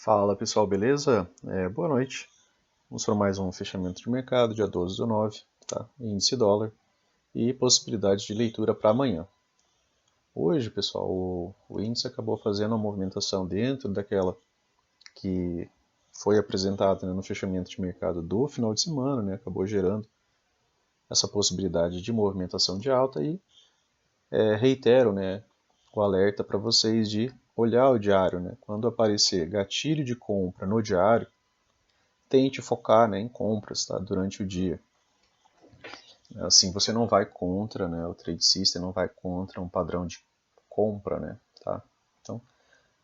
Fala pessoal, beleza? Boa noite. Vamos para mais um fechamento de mercado, dia 12/9, tá? Índice dólar e possibilidade de leitura para amanhã. Hoje, pessoal, o índice acabou fazendo uma movimentação dentro daquela que foi apresentada, né, no fechamento de mercado do final de semana, né? Acabou gerando essa possibilidade de movimentação de alta e reitero, né, o alerta para vocês de olhar o diário, né? Quando aparecer gatilho de compra no diário, tente focar, né, em compras, tá, durante o dia. Assim você não vai contra, né, o trade system não vai contra um padrão de compra, né, tá? Então,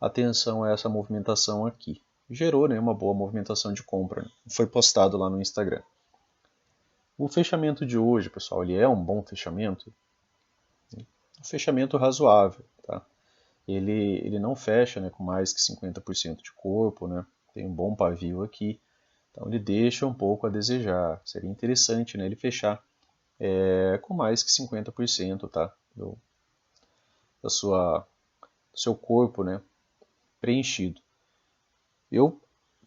atenção a essa movimentação aqui. Gerou, né, uma boa movimentação de compra, né? Foi postado lá no Instagram. O fechamento de hoje, pessoal, ele é um bom fechamento? Um fechamento razoável, tá? Ele não fecha, né, com mais que 50% de corpo, né? Tem um bom pavio aqui. Então ele deixa um pouco a desejar. Seria interessante, né, ele fechar com mais que 50%, tá, do seu corpo, né, preenchido. Eu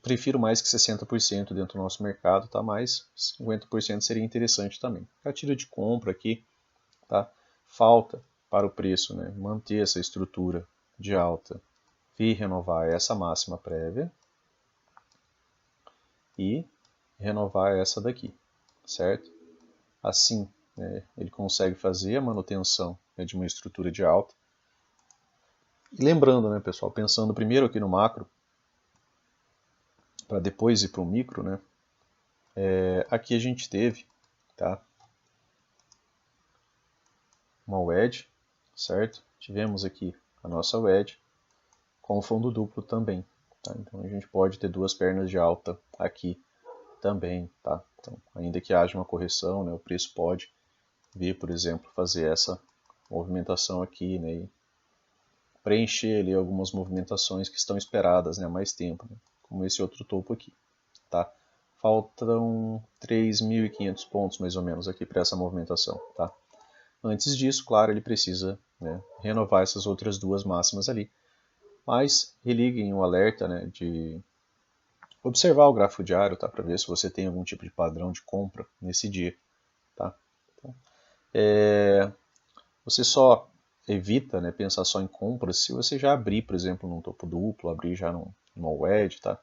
prefiro mais que 60% dentro do nosso mercado, tá, mas 50% seria interessante também. Gatilho de compra aqui, tá, falta para o preço, né, manter essa estrutura de alta, vir renovar essa máxima prévia e renovar essa daqui, certo? Assim, né, ele consegue fazer a manutenção, né, de uma estrutura de alta. E lembrando, né, pessoal, pensando primeiro aqui no macro, para depois ir para o micro, né, aqui a gente teve, tá, uma wedge, certo? Tivemos aqui a nossa wedge com fundo duplo também. Tá? Então a gente pode ter duas pernas de alta aqui também. Tá? Então, ainda que haja uma correção, né, o preço pode vir, por exemplo, fazer essa movimentação aqui, né, e preencher ali algumas movimentações que estão esperadas, né, há mais tempo, né, como esse outro topo aqui. Tá? Faltam 3.500 pontos mais ou menos aqui para essa movimentação. Tá? Antes disso, claro, ele precisa, né, renovar essas outras duas máximas ali. Mas religuem o alerta, né, de observar o gráfico diário, tá, para ver se você tem algum tipo de padrão de compra nesse dia. Tá? Então, você só evita, né, pensar só em compras se você já abrir, por exemplo, num topo duplo, abrir já numa wedge. Tá?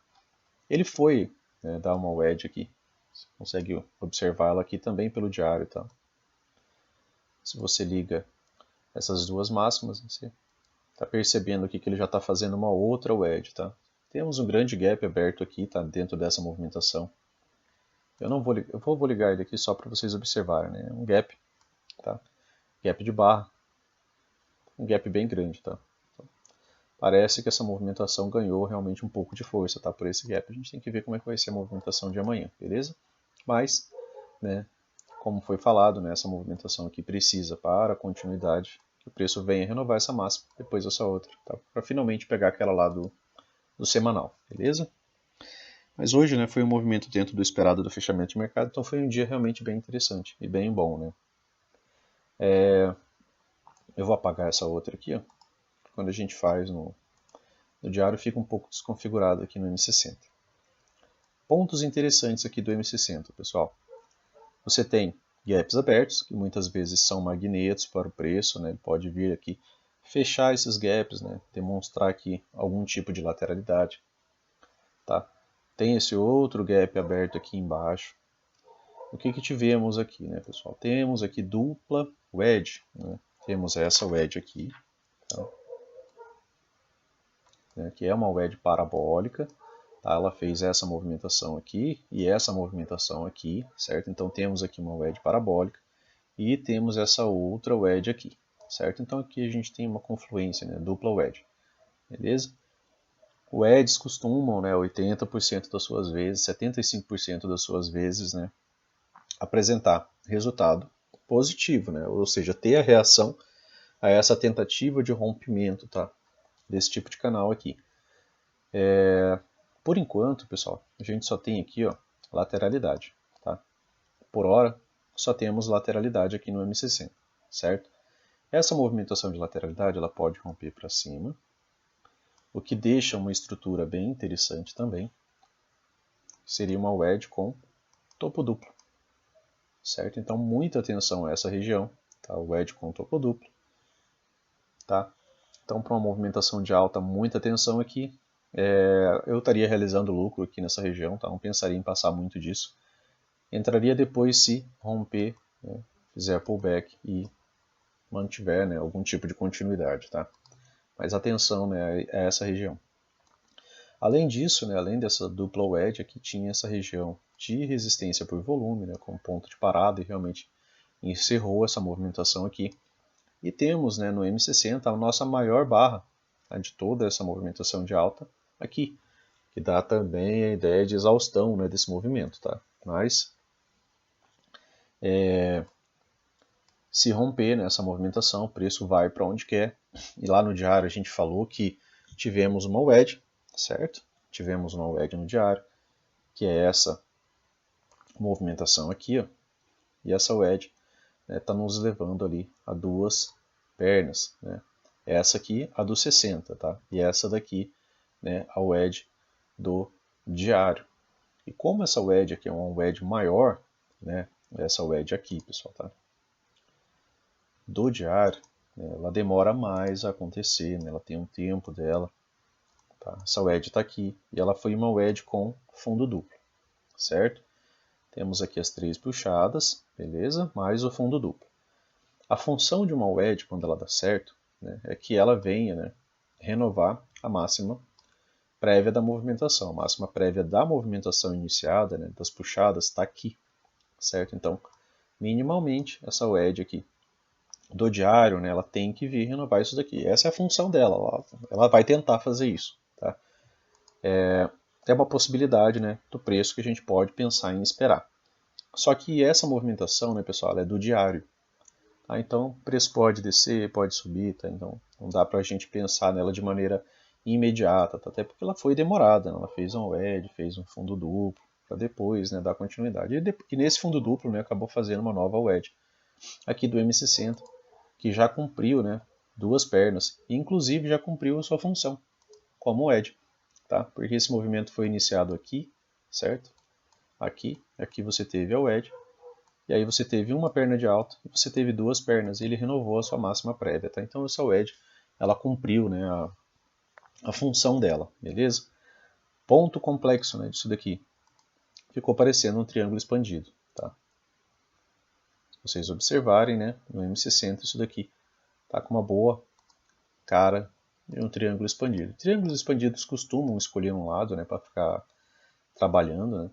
Ele foi, né, dar uma wedge aqui. Você consegue observá-la aqui também pelo diário. Tá? Se você liga essas duas máximas, você está percebendo aqui que ele já está fazendo uma outra wedge. Tá? Temos um grande gap aberto aqui, tá, dentro dessa movimentação. Vou ligar ele aqui só para vocês observarem, né? Um gap, tá? Gap de barra, um gap bem grande, tá? Então, parece que essa movimentação ganhou realmente um pouco de força, tá? Por esse gap a gente tem que ver como é que vai ser a movimentação de amanhã, beleza? Mas, né, como foi falado, né, essa movimentação aqui precisa para a continuidade que o preço venha renovar essa máxima, depois essa outra, tá? Para finalmente pegar aquela lá do semanal, beleza? Mas hoje, né, foi um movimento dentro do esperado do fechamento de mercado, então foi um dia realmente bem interessante e bem bom, né? Eu vou apagar essa outra aqui, ó. Quando a gente faz no diário fica um pouco desconfigurado aqui no M60. Pontos interessantes aqui do M60, pessoal. Você tem gaps abertos, que muitas vezes são magnetos para o preço, né? Ele pode vir aqui fechar esses gaps, né? Demonstrar aqui algum tipo de lateralidade. Tá? Tem esse outro gap aberto aqui embaixo. O que tivemos aqui, né, pessoal? Temos aqui dupla wedge, né? Temos essa wedge aqui, tá? Que é uma wedge parabólica, tá? Ela fez essa movimentação aqui e essa movimentação aqui, certo? Então temos aqui uma wedge parabólica e temos essa outra wedge aqui, certo? Então aqui a gente tem uma confluência, né? Dupla wedge, beleza? Wedges costumam, né, 80% das suas vezes, 75% das suas vezes, né, apresentar resultado positivo, né? Ou seja, ter a reação a essa tentativa de rompimento, tá? Desse tipo de canal aqui. Por enquanto, pessoal, a gente só tem aqui, ó, lateralidade. Tá? Por hora, só temos lateralidade aqui no M60, certo? Essa movimentação de lateralidade ela pode romper para cima, o que deixa uma estrutura bem interessante também. Seria uma wedge com topo duplo, certo? Então muita atenção a essa região, tá? Wedge com topo duplo, tá? Então para uma movimentação de alta, muita atenção aqui. Eu estaria realizando lucro aqui nessa região, tá? Não pensaria em passar muito disso. Entraria depois se romper, né? Fizer pullback e mantiver, né, algum tipo de continuidade, tá? Mas atenção, né, a essa região. Além disso, né, além dessa dupla wedge, aqui tinha essa região de resistência por volume, né, com ponto de parada, e realmente encerrou essa movimentação aqui. E temos, né, no M60 a nossa maior barra, tá, de toda essa movimentação de alta aqui, que dá também a ideia de exaustão, né, desse movimento, tá? Mas se romper nessa movimentação, o preço vai para onde quer. E lá no diário a gente falou que tivemos uma wedge, certo? Tivemos uma wedge no diário, que é essa movimentação aqui, ó. E essa wedge está nos levando ali a duas pernas, né? Essa aqui, a do 60, tá? E essa daqui, né, a wedge do diário. E como essa wedge aqui é uma wedge maior, né? Essa wedge aqui, pessoal, tá? Do diário, né, ela demora mais a acontecer, né? Ela tem um tempo dela. Tá? Essa wedge está aqui e ela foi uma wedge com fundo duplo, certo? Temos aqui as três puxadas, beleza? Mais o fundo duplo. A função de uma wedge, quando ela dá certo, né, é que ela venha, né, renovar a máxima prévia da movimentação. A máxima prévia da movimentação iniciada, né, das puxadas, está aqui, certo? Então, minimamente, essa wedge aqui do diário, né, ela tem que vir renovar isso daqui. Essa é a função dela, ela vai tentar fazer isso. Tá? É uma possibilidade, né, do preço que a gente pode pensar em esperar. Só que essa movimentação, né, pessoal, ela é do diário. Tá? Então, o preço pode descer, pode subir, tá? Então não dá para a gente pensar nela de maneira imediata, tá? Até porque ela foi demorada, né? Ela fez um wedge, fez um fundo duplo, para depois, né, dar continuidade. E nesse fundo duplo, né, acabou fazendo uma nova wedge aqui do M60, que já cumpriu, né, duas pernas, e inclusive já cumpriu a sua função como wedge, tá? Porque esse movimento foi iniciado aqui, certo? Aqui você teve a wedge, e aí você teve uma perna de alta, e você teve duas pernas, e ele renovou a sua máxima prévia, tá? Então essa wedge, ela cumpriu, né, a função dela, beleza? Ponto complexo, né, disso daqui, ficou parecendo um triângulo expandido, tá? Se vocês observarem, né, no M60 isso daqui tá com uma boa cara de um triângulo expandido. Triângulos expandidos costumam escolher um lado, né, para ficar trabalhando, né?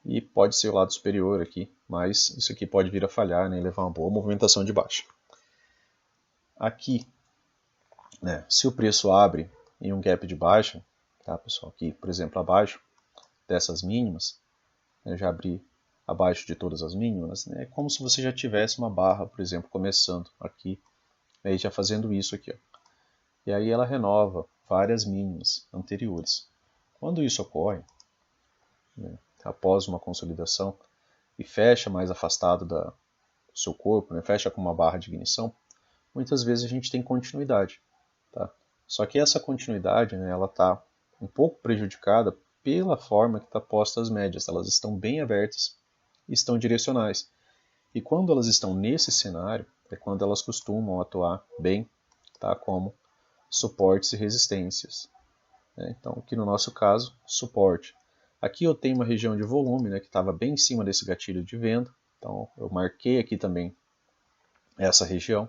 E pode ser o lado superior aqui, mas isso aqui pode vir a falhar, né, e levar uma boa movimentação de baixa. Aqui, né, se o preço abre em um gap de baixa, tá, pessoal, aqui, por exemplo, abaixo dessas mínimas, né, já abri abaixo de todas as mínimas, né, é como se você já tivesse uma barra, por exemplo, começando aqui, né, e já fazendo isso aqui, ó. E aí ela renova várias mínimas anteriores. Quando isso ocorre, né, após uma consolidação, e fecha mais afastado do seu corpo, né, fecha com uma barra de ignição, muitas vezes a gente tem continuidade. Tá? Só que essa continuidade, né, ela está um pouco prejudicada pela forma que está posta as médias. Elas estão bem abertas e estão direcionais. E quando elas estão nesse cenário, é quando elas costumam atuar bem, tá, como suportes e resistências. Então, aqui no nosso caso, suporte. Aqui eu tenho uma região de volume, né, que estava bem em cima desse gatilho de venda. Então, eu marquei aqui também essa região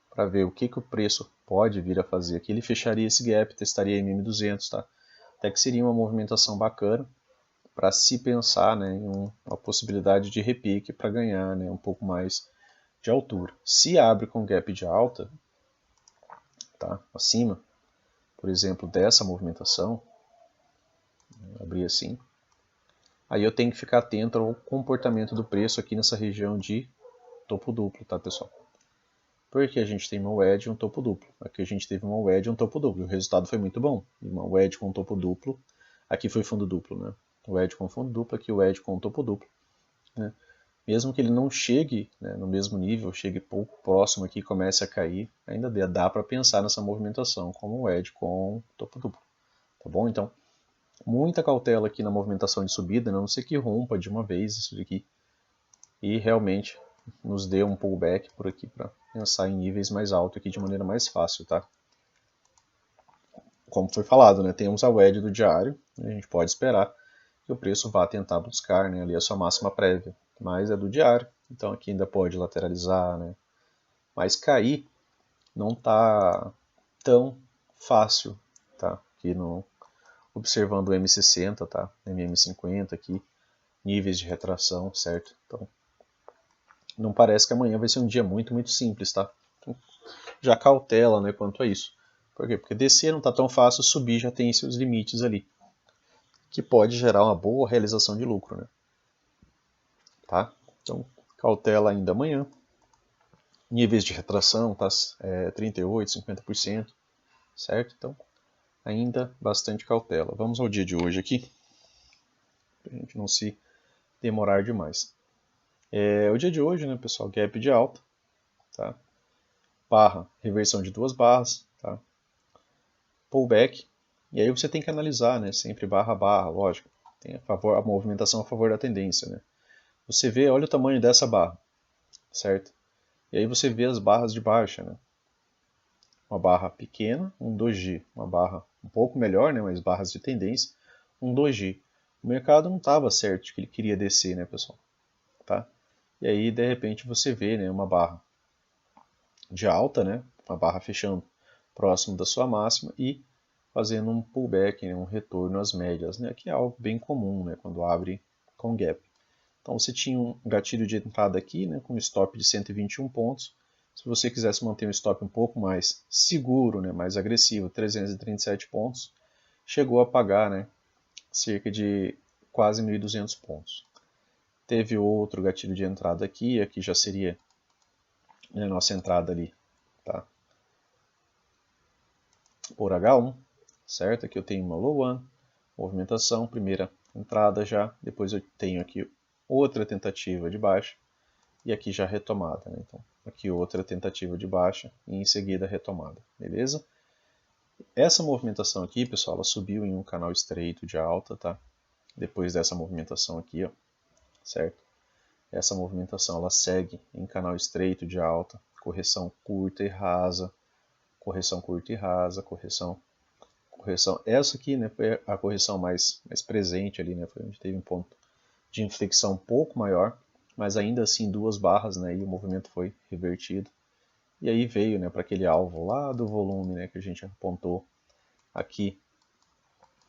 para ver o que o preço pode vir a fazer. Aqui ele fecharia esse gap, testaria em MM200, tá? Até que seria uma movimentação bacana para se pensar, né, em uma possibilidade de repique para ganhar, né, um pouco mais de altura. Se abre com gap de alta, tá, acima, por exemplo, dessa movimentação, abrir assim, aí eu tenho que ficar atento ao comportamento do preço aqui nessa região de topo duplo, tá, pessoal? Porque a gente tem uma wedge e um topo duplo. Aqui a gente teve uma wedge e um topo duplo. O resultado foi muito bom. Uma wedge com topo duplo. Aqui foi fundo duplo, né? Wedge com fundo duplo, aqui wedge com topo duplo. Né? mesmo que ele não chegue, né, no mesmo nível, chegue pouco próximo aqui e comece a cair, ainda dá para pensar nessa movimentação como o ED com topo duplo, tá bom? Então, muita cautela aqui na movimentação de subida, né? A não ser que rompa de uma vez isso daqui e realmente nos dê um pullback por aqui para pensar em níveis mais altos aqui de maneira mais fácil, tá? Como foi falado, né, temos a wedge do diário, a gente pode esperar que o preço vá tentar buscar, né, ali a sua máxima prévia, mas é do diário, então aqui ainda pode lateralizar, né, mas cair não está tão fácil, tá? Aqui no, observando o M60, tá? MM50 aqui, níveis de retração, certo? Então, não parece que amanhã vai ser um dia muito simples, tá? Então, já cautela, né, quanto a isso. Por quê? Porque descer não está tão fácil, subir já tem seus limites ali, que pode gerar uma boa realização de lucro, né? Tá? Então, cautela ainda amanhã. Níveis de retração, tá? 38%, 50%, certo? Então, ainda bastante cautela. Vamos ao dia de hoje aqui, para a gente não se demorar demais. O dia de hoje, né, pessoal, gap de alta, tá? Barra, reversão de duas barras, tá? Pullback, e aí você tem que analisar, né, sempre barra a barra, lógico, tem a movimentação a favor da tendência, né? Você vê, olha o tamanho dessa barra, certo? E aí você vê as barras de baixa, né? Uma barra pequena, um doji, uma barra um pouco melhor, né, mas barras de tendência, um doji. O mercado não estava certo de que ele queria descer, né, pessoal? Tá? E aí, de repente, você vê, né, uma barra de alta, né, uma barra fechando próximo da sua máxima e fazendo um pullback, né, um retorno às médias, né, que é algo bem comum, né, quando abre com gap. Então você tinha um gatilho de entrada aqui, né, com um stop de 121 pontos. Se você quisesse manter um stop um pouco mais seguro, né, mais agressivo, 337 pontos, chegou a pagar, né, cerca de quase 1.200 pontos. Teve outro gatilho de entrada aqui já seria, né, a nossa entrada ali, tá? Por H1, certo? Aqui eu tenho uma low one, movimentação, primeira entrada já, depois eu tenho aqui outra tentativa de baixa, e aqui já retomada, né? Então, aqui outra tentativa de baixa e em seguida retomada, beleza? Essa movimentação aqui, pessoal, ela subiu em um canal estreito de alta, tá? Depois dessa movimentação aqui, ó, certo? Essa movimentação ela segue em canal estreito de alta, correção curta e rasa, correção curta e rasa, correção. Essa aqui, né, foi a correção mais presente ali, né? Foi onde teve um ponto de inflexão um pouco maior, mas ainda assim duas barras, né, e o movimento foi revertido. E aí veio, né, para aquele alvo lá do volume, né, que a gente apontou aqui,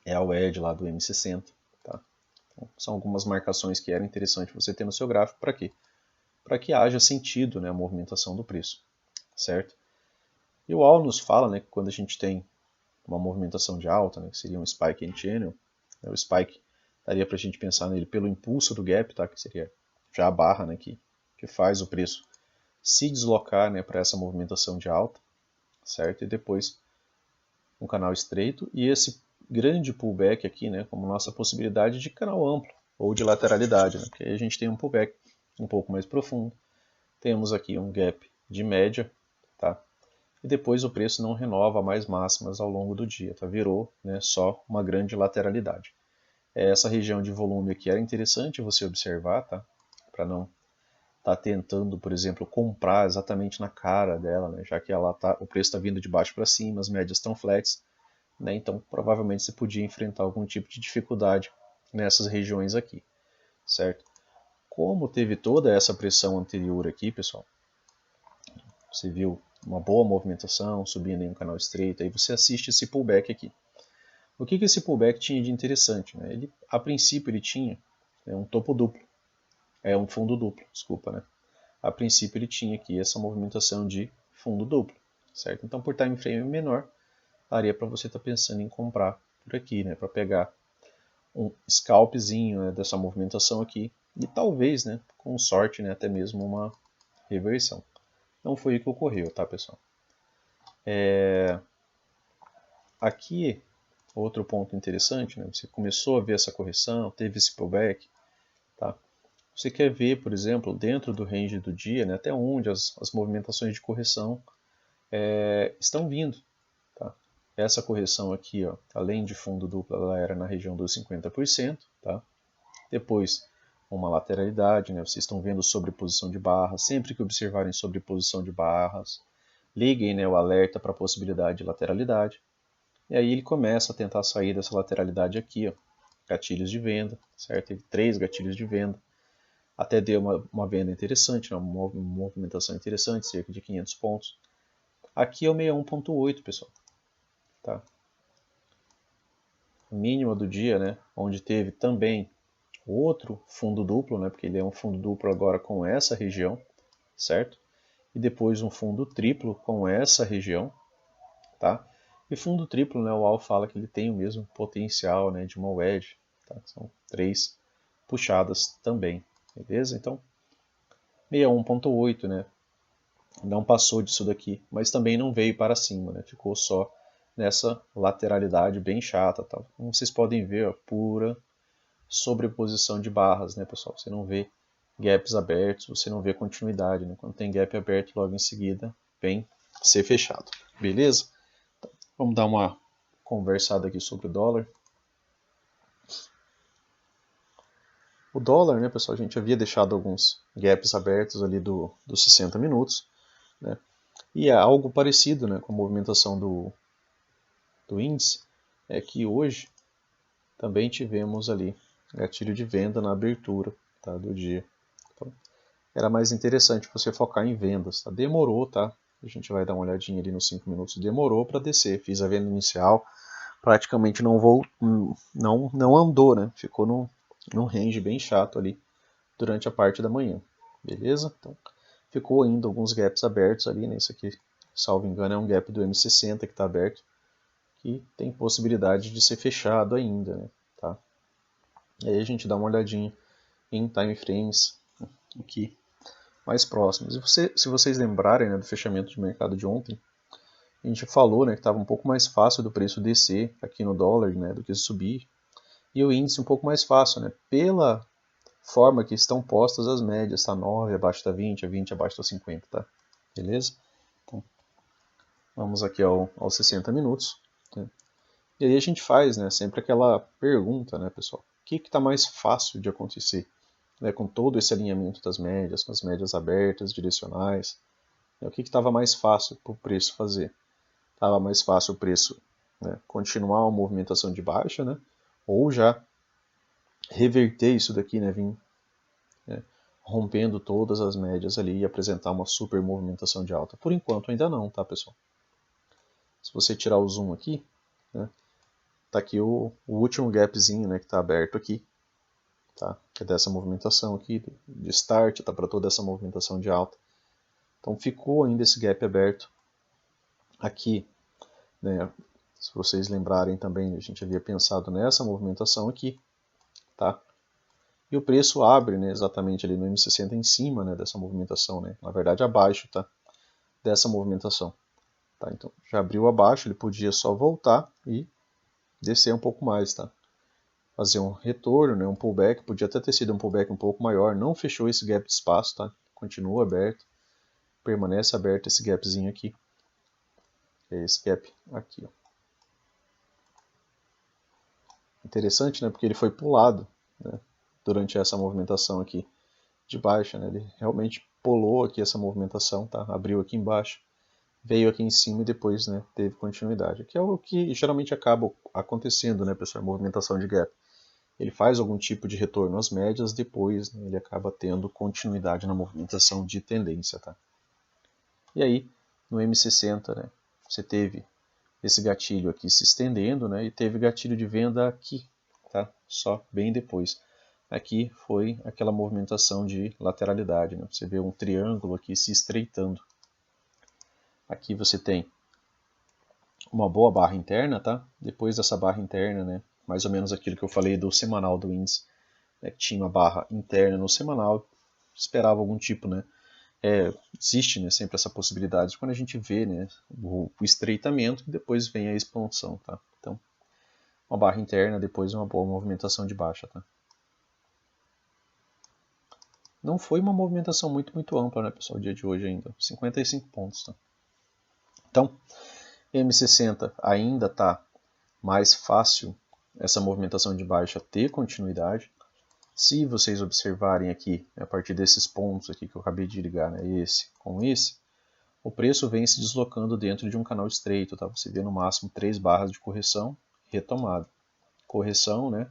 é a wedge lá do M60, tá? Então, são algumas marcações que era interessante você ter no seu gráfico, para quê? Para que haja sentido, né, a movimentação do preço, certo? E o AL nos fala, né, que quando a gente tem uma movimentação de alta, né, que seria um spike in channel, né, o spike daria para a gente pensar nele pelo impulso do gap, tá, que seria já a barra, né, que faz o preço se deslocar, né, para essa movimentação de alta, certo? E depois um canal estreito e esse grande pullback aqui, né, como nossa possibilidade de canal amplo ou de lateralidade, né, porque aí a gente tem um pullback um pouco mais profundo, temos aqui um gap de média, tá? E depois o preço não renova mais máximas ao longo do dia, tá? Virou, né, só uma grande lateralidade. Essa região de volume aqui era interessante você observar, tá? Para não estar tentando, por exemplo, comprar exatamente na cara dela, né? Já que ela o preço está vindo de baixo para cima, as médias estão flats, né? Então provavelmente você podia enfrentar algum tipo de dificuldade nessas regiões aqui, certo? Como teve toda essa pressão anterior aqui, pessoal, você viu uma boa movimentação, subindo em um canal estreito, aí você assiste esse pullback aqui. O que esse pullback tinha de interessante? Né? Ele, a princípio ele tinha um topo duplo, um fundo duplo, desculpa, né? A princípio ele tinha aqui essa movimentação de fundo duplo, certo? Então por time frame menor, daria para você estar pensando em comprar por aqui, né? Para pegar um scalpzinho, né, dessa movimentação aqui e talvez, né, com sorte, né, até mesmo uma reversão. Não foi o que ocorreu, tá, pessoal? Aqui, outro ponto interessante, né, você começou a ver essa correção, teve esse pullback, tá? você quer ver, por exemplo, dentro do range do dia, né, até onde as movimentações de correção estão vindo. Tá? Essa correção aqui, ó, além de fundo duplo, ela era na região dos 50%. Tá? Depois, uma lateralidade, né, vocês estão vendo sobreposição de barras. Sempre que observarem sobreposição de barras, liguem, né, o alerta para a possibilidade de lateralidade. E aí ele começa a tentar sair dessa lateralidade aqui, ó, gatilhos de venda, certo? Teve 3 gatilhos de venda. Até deu uma venda interessante, né? Uma movimentação interessante, cerca de 500 pontos. Aqui é o 61.8, pessoal. Tá? Mínima do dia, né? Onde teve também outro fundo duplo, né? Porque ele é um fundo duplo agora com essa região, certo? E depois um fundo triplo com essa região, tá? E fundo triplo, né? O Al fala que ele tem o mesmo potencial, né? De uma wedge, tá? São 3 puxadas também, beleza? Então 61.8, né? Não passou disso daqui, mas também não veio para cima, né? Ficou só nessa lateralidade bem chata, tá? Como vocês podem ver, ó, pura sobreposição de barras, né, pessoal? Você não vê gaps abertos, você não vê continuidade, né? Quando tem gap aberto, logo em seguida vem ser fechado, beleza? Então, vamos dar uma conversada aqui sobre o dólar. O dólar, né, pessoal, a gente havia deixado alguns gaps abertos ali dos 60 minutos, né? E é algo parecido, né, com a movimentação do índice, é que hoje também tivemos ali gatilho de venda na abertura, tá, do dia. Então, era mais interessante você focar em vendas. Tá? Demorou, tá? A gente vai dar uma olhadinha ali nos 5 minutos. Demorou para descer. Fiz a venda inicial, praticamente não andou, né? Ficou num range bem chato ali durante a parte da manhã. Beleza? Então, ficou ainda alguns gaps abertos ali, né? Isso aqui, salvo engano, é um gap do M60 que está aberto, que tem possibilidade de ser fechado ainda, né? Tá? E aí a gente dá uma olhadinha em time frames aqui mais próximos. E se vocês lembrarem, né, do fechamento de mercado de ontem, a gente falou, né, que estava um pouco mais fácil do preço descer aqui no dólar, né, do que subir, e o índice um pouco mais fácil, né, pela forma que estão postas as médias, tá? 9 abaixo da 20, a 20 abaixo da 50, tá? Beleza? Então, vamos aqui aos 60 minutos. Né? E aí a gente faz, né, sempre aquela pergunta, né, pessoal, o que está mais fácil de acontecer? Né, com todo esse alinhamento das médias, com as médias abertas, direcionais, né, o que estava mais fácil para o preço fazer? Estava mais fácil o preço, né, continuar uma movimentação de baixa, né, ou já reverter isso daqui, né, vir, né, rompendo todas as médias ali e apresentar uma super movimentação de alta. Por enquanto ainda não, tá, pessoal? Se você tirar o zoom aqui, né, tá aqui o último gapzinho, né, que está aberto aqui, tá? Que é dessa movimentação aqui, de start, tá para toda essa movimentação de alta. Então ficou ainda esse gap aberto aqui, né? Se vocês lembrarem também, a gente havia pensado nessa movimentação aqui, tá? E o preço abre, né, exatamente ali no M60 em cima, né, dessa movimentação, né? Na verdade abaixo, tá? Dessa movimentação, tá? Então já abriu abaixo, ele podia só voltar e descer um pouco mais, tá? Fazer um retorno, né, um pullback, podia até ter sido um pullback um pouco maior, não fechou esse gap de espaço, tá? Continua aberto, permanece aberto esse gapzinho aqui, é esse gap aqui, ó. Interessante, né, porque ele foi pulado, né, durante essa movimentação aqui de baixa, né, ele realmente pulou aqui essa movimentação, tá? Abriu aqui embaixo, veio aqui em cima e depois, né, teve continuidade, que é o que geralmente acaba acontecendo, né, pessoal, movimentação de gap. Ele faz algum tipo de retorno às médias, depois, né, ele acaba tendo continuidade na movimentação de tendência, tá? E aí, no M60, né, você teve esse gatilho aqui se estendendo, né, e teve gatilho de venda aqui, tá? Só bem depois. Aqui foi aquela movimentação de lateralidade, né? Você vê um triângulo aqui se estreitando. Aqui você tem uma boa barra interna, tá? Depois dessa barra interna, né, mais ou menos aquilo que eu falei do semanal do índice, né, que tinha uma barra interna no semanal, esperava algum tipo, né? Existe, né, sempre essa possibilidade quando a gente vê, né, o estreitamento e depois vem a expansão, tá? Então, uma barra interna, depois uma boa movimentação de baixa, tá? Não foi uma movimentação muito ampla, né, pessoal, o dia de hoje ainda, 55 pontos. Tá? Então, M60 ainda está mais fácil essa movimentação de baixa ter continuidade. Se vocês observarem aqui, a partir desses pontos aqui que eu acabei de ligar, né, esse com esse, o preço vem se deslocando dentro de um canal estreito, tá? Você vê no máximo 3 barras de correção, retomada. Correção, né?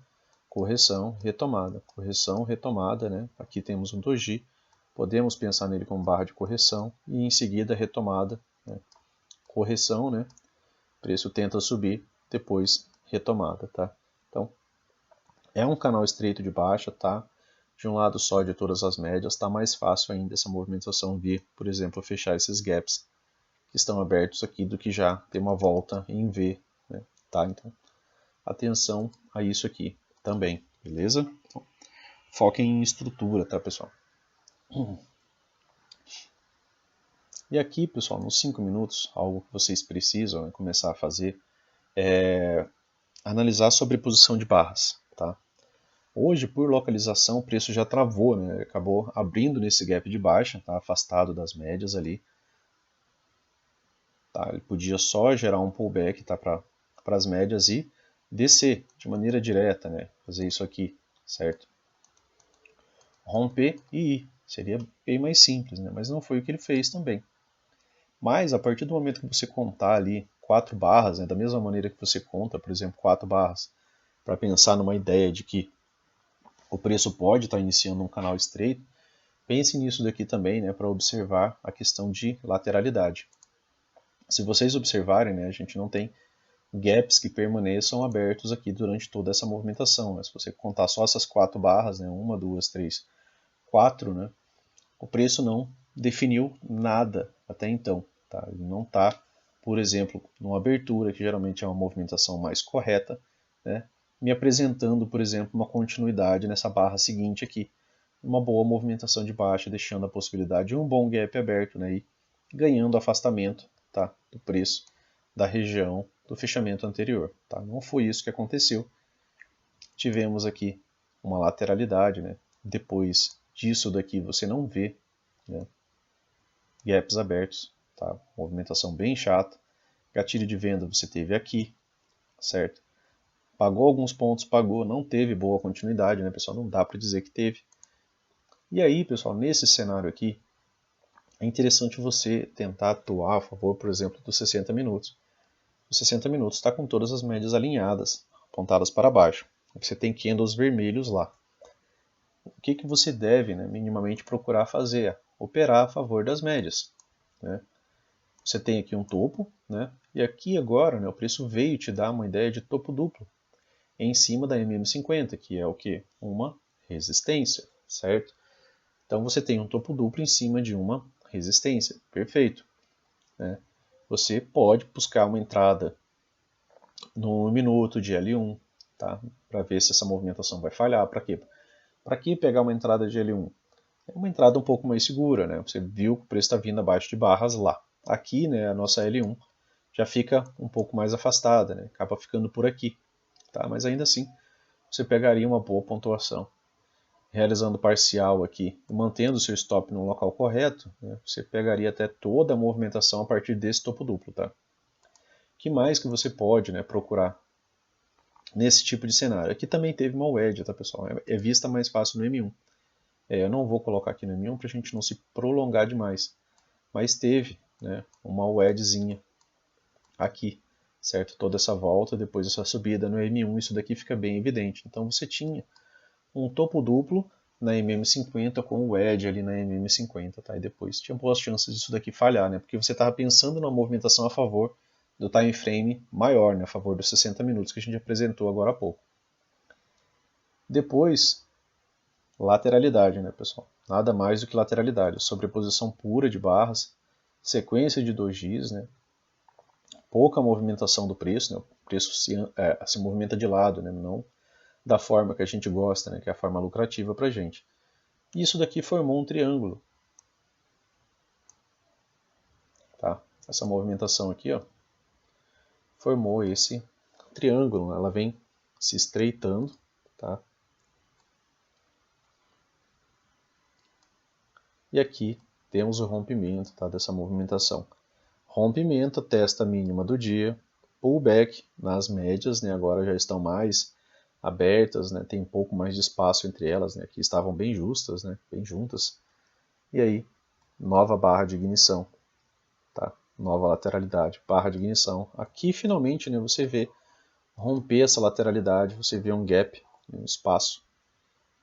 Correção, retomada. Correção, retomada, né? Aqui temos um doji. Podemos pensar nele como barra de correção e em seguida retomada, né? Correção, né? O preço tenta subir, depois retomada, tá? Então, é um canal estreito de baixa, tá? De um lado só de todas as médias, tá mais fácil ainda essa movimentação vir, por exemplo, fechar esses gaps que estão abertos aqui do que já ter uma volta em V, né? Tá? Então, atenção a isso aqui também, beleza? Então, foquem em estrutura, tá, pessoal? E aqui, pessoal, nos 5 minutos, algo que vocês precisam, né, começar a fazer é analisar a sobreposição de barras, tá? Hoje, por localização, o preço já travou, né? Acabou abrindo nesse gap de baixa, tá? Afastado das médias ali. Tá? Ele podia só gerar um pullback, tá? Para as médias e descer de maneira direta, né? Fazer isso aqui, certo? Romper e ir. Seria bem mais simples, né? Mas não foi o que ele fez também. Mas a partir do momento que você contar ali 4 barras, né? Da mesma maneira que você conta, por exemplo, 4 barras, para pensar numa ideia de que o preço pode estar iniciando um canal estreito, pense nisso daqui também, né, para observar a questão de lateralidade. Se vocês observarem, né, a gente não tem gaps que permaneçam abertos aqui durante toda essa movimentação. Né? Se você contar só essas 4 barras, né, 1, 2, 3, 4, né, o preço não definiu nada até então. Tá? Ele não está, por exemplo, numa abertura, que geralmente é uma movimentação mais correta, né, me apresentando, por exemplo, uma continuidade nessa barra seguinte aqui, uma boa movimentação de baixa, deixando a possibilidade de um bom gap aberto, né, e ganhando afastamento, tá, do preço da região do fechamento anterior. Tá? Não foi isso que aconteceu. Tivemos aqui uma lateralidade, né? Depois disso daqui você não vê, né, gaps abertos, tá? Movimentação bem chata. Gatilho de venda você teve aqui, certo? Pagou alguns pontos, pagou, não teve boa continuidade, né, pessoal? Não dá para dizer que teve. E aí, pessoal, nesse cenário aqui, é interessante você tentar atuar a favor, por exemplo, dos 60 minutos. Os 60 minutos está com todas as médias alinhadas, apontadas para baixo. Você tem candles vermelhos lá. O que você deve, né, minimamente procurar fazer? Operar a favor das médias. Né? Você tem aqui um topo, né, e aqui agora, né, o preço veio te dar uma ideia de topo duplo em cima da MM50, que é o que? Uma resistência, certo? Então você tem um topo duplo em cima de uma resistência, perfeito. Né? Você pode buscar uma entrada no minuto de L1, tá? Para ver se essa movimentação vai falhar. Para quê? Para que pegar uma entrada de L1? É uma entrada um pouco mais segura, né? Você viu que o preço está vindo abaixo de barras lá. Aqui, né, a nossa L1 já fica um pouco mais afastada, né? Acaba ficando por aqui, tá? Mas ainda assim, você pegaria uma boa pontuação. Realizando parcial aqui e mantendo o seu stop no local correto, né, você pegaria até toda a movimentação a partir desse topo duplo, tá? Que mais que você pode, né, procurar nesse tipo de cenário? Aqui também teve uma wedge, tá, pessoal? É vista mais fácil no M1. Eu não vou colocar aqui no M1 para a gente não se prolongar demais, mas teve, né, uma wedgezinha aqui, certo? Toda essa volta, depois essa subida no M1, isso daqui fica bem evidente. Então você tinha um topo duplo na MM50 com o wedge ali na MM50, tá? E depois tinha boas chances disso daqui falhar, né? Porque você estava pensando na movimentação a favor do time frame maior, né? A favor dos 60 minutos que a gente apresentou agora há pouco. Depois, lateralidade, né, pessoal? Nada mais do que lateralidade, sobreposição pura de barras, sequência de dojis, né? Pouca movimentação do preço, né? O preço se movimenta de lado, né? Não da forma que a gente gosta, né? Que é a forma lucrativa para a gente. E isso daqui formou um triângulo. Tá? Essa movimentação aqui, ó, formou esse triângulo. Ela vem se estreitando, tá? E aqui temos o rompimento, tá, dessa movimentação. Rompimento, testa mínima do dia, pullback nas médias, né, agora já estão mais abertas, né, tem um pouco mais de espaço entre elas, né, aqui estavam bem justas, né, bem juntas. E aí, nova barra de ignição, tá? Nova lateralidade, barra de ignição. Aqui finalmente, né, você vê romper essa lateralidade, você vê um gap, um espaço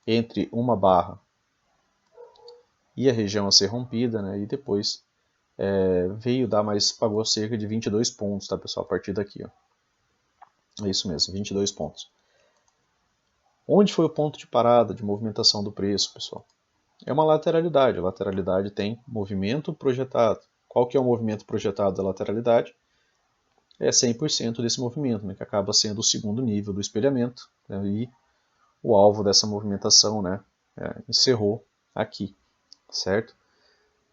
entre uma barra e a região a ser rompida, né, e depois veio dar mais, pagou cerca de 22 pontos, tá, pessoal, a partir daqui, ó. É isso mesmo, 22 pontos. Onde foi o ponto de parada, de movimentação do preço, pessoal? É uma lateralidade. A lateralidade tem movimento projetado. Qual que é o movimento projetado da lateralidade? É 100% desse movimento, né, que acaba sendo o segundo nível do espelhamento, né, e o alvo dessa movimentação, né, encerrou aqui, certo?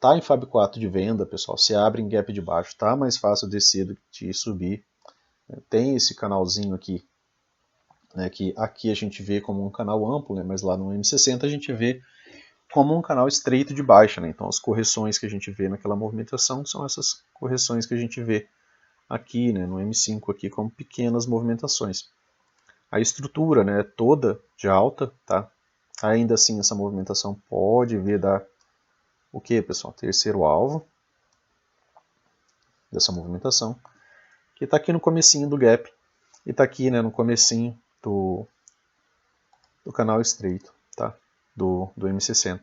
Tá em Fab 4 de venda, pessoal, se abre em gap de baixo, tá mais fácil descer do que subir. Tem esse canalzinho aqui, né, que aqui a gente vê como um canal amplo, né, mas lá no M60 a gente vê como um canal estreito de baixa, né? Então as correções que a gente vê naquela movimentação são essas correções que a gente vê aqui, né, no M5 aqui, como pequenas movimentações. A estrutura, né, é toda de alta, tá? Ainda assim essa movimentação pode vir dar o que, pessoal? Terceiro alvo dessa movimentação, que está aqui no comecinho do gap e está aqui, né, no comecinho do canal estreito, tá? Do M60.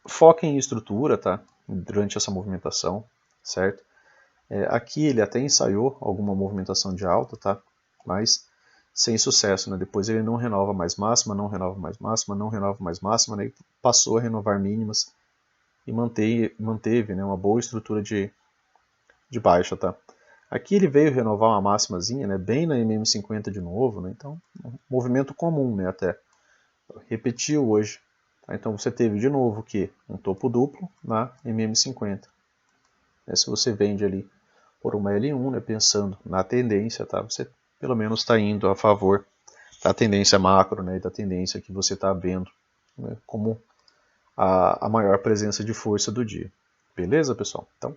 Foca em estrutura, tá? Durante essa movimentação, certo? Aqui ele até ensaiou alguma movimentação de alta, tá? Mas sem sucesso, né? Depois ele não renova mais máxima, não renova mais máxima, não renova mais máxima, né? E passou a renovar mínimas e manteve, né, uma boa estrutura de baixa, tá? Aqui ele veio renovar uma máximazinha, né, bem na MM50 de novo, né? Então, um movimento comum, né, até. Repetiu hoje. Tá? Então você teve de novo que um topo duplo na MM50. Se você vende ali por uma L1, né, pensando na tendência, tá? Você pelo menos está indo a favor da tendência macro, né, e da tendência que você está vendo, né, como a maior presença de força do dia. Beleza, pessoal? Então,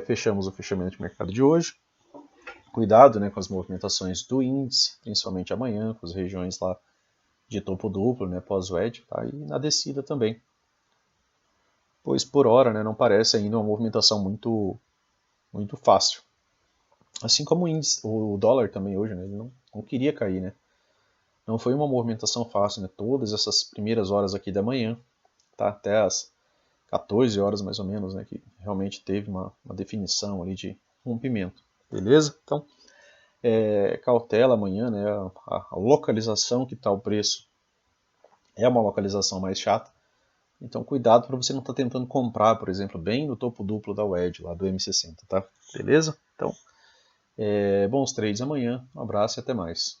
fechamos o fechamento de mercado de hoje. Cuidado, né, com as movimentações do índice, principalmente amanhã, com as regiões lá de topo duplo, né, pós-wedge, tá? E na descida também. Pois por hora, né, não parece ainda uma movimentação muito fácil. Assim como o índice, o dólar também hoje, né, ele não queria cair, né? Não foi uma movimentação fácil, né? Todas essas primeiras horas aqui da manhã, tá? Até as 14 horas mais ou menos, né? Que realmente teve uma definição ali de rompimento. Beleza? Então, cautela amanhã, né? A localização que está o preço é uma localização mais chata. Então, cuidado para você não estar tentando comprar, por exemplo, bem no topo duplo da wedge, lá do M60, tá? Beleza? Então, bons trades amanhã. Um abraço e até mais.